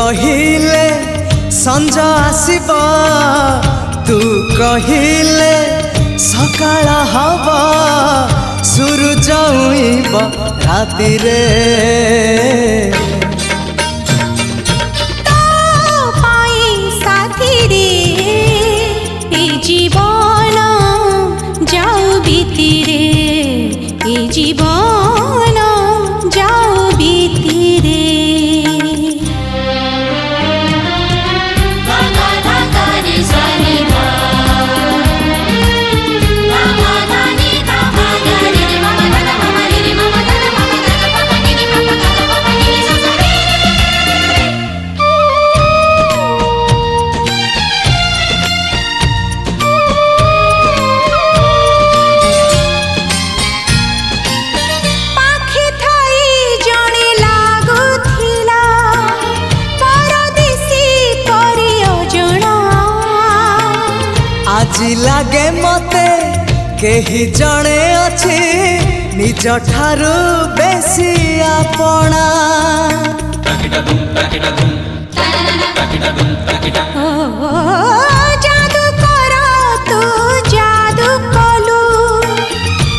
कहिले संज आसीब तू कहिले सकाळ हब सूरज उइब राति रे जीवन जाऊ बीती रे जीवन जाऊ बीती रे আজি लागे मते केही जणे अछि निज ठारू बेसी आपणा जादू कर तू जादू कलु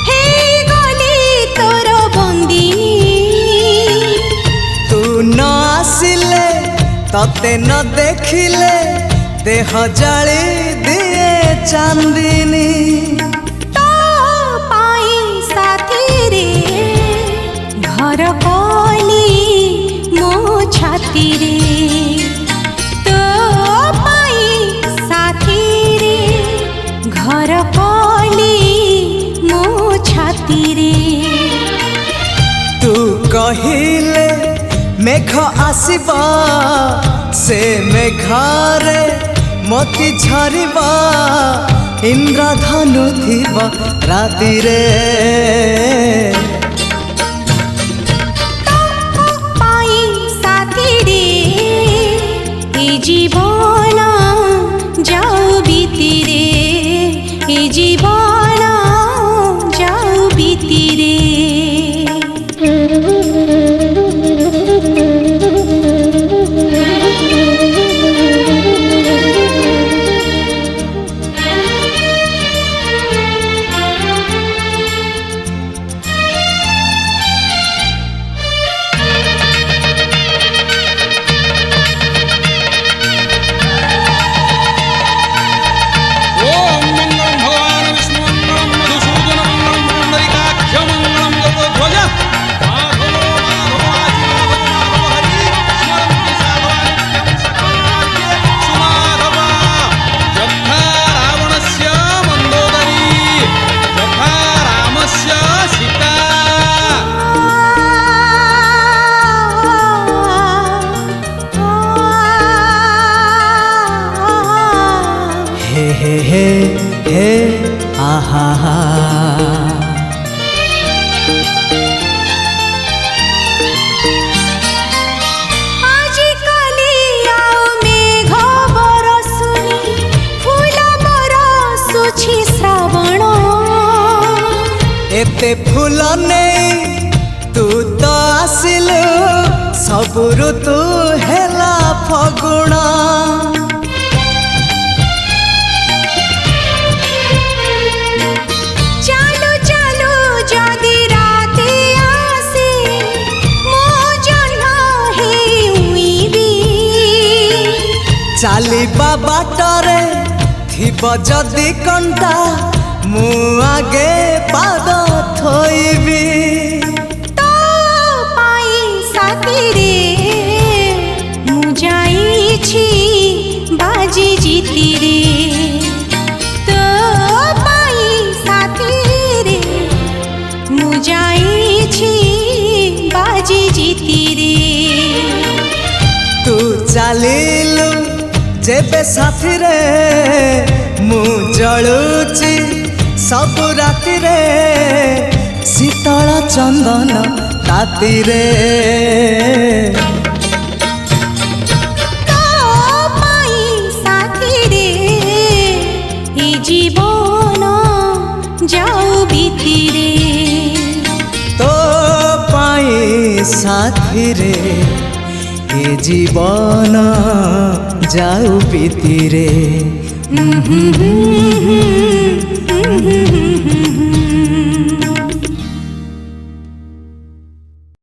हे गली तोर बंदिनी तू न आसिले तते न देखिले देह जाली दिए चांदिनी तो पाई साथी रे घर कली मो छाती रे तो पाई साथी रे घर कली मो छाती रे तू कहिले मेघ आसीब से मेघरे मोती झरिबा इंद्रधनु थिब राति रे पाई साथी रे जीवन जाऊ बीती रे जीवन जाऊ बीती रे हे हे हे आहा आजिकाली आउ मेघ बरसुनी फूल बरसुछि श्रावण एते फूल नहीं तू तो आसिलु सब ऋतु हेला फगुण चालिबा बाटरे थिब जदि कंटा मु आगे पाद थोइबी तो पाई साथी रे मु जाइछि बाजी जीती रे तो पाई साथी रे मु जाइछि बाजी जीती रे तू चालिलु जेबे साथी रे मु जलुची सब राति रे शीतल चंदन ताती रे तो पाई साथी रे जीवन जाऊ बीती रे तो पाई साथी रे ए जीवन जाऊ बीतीरे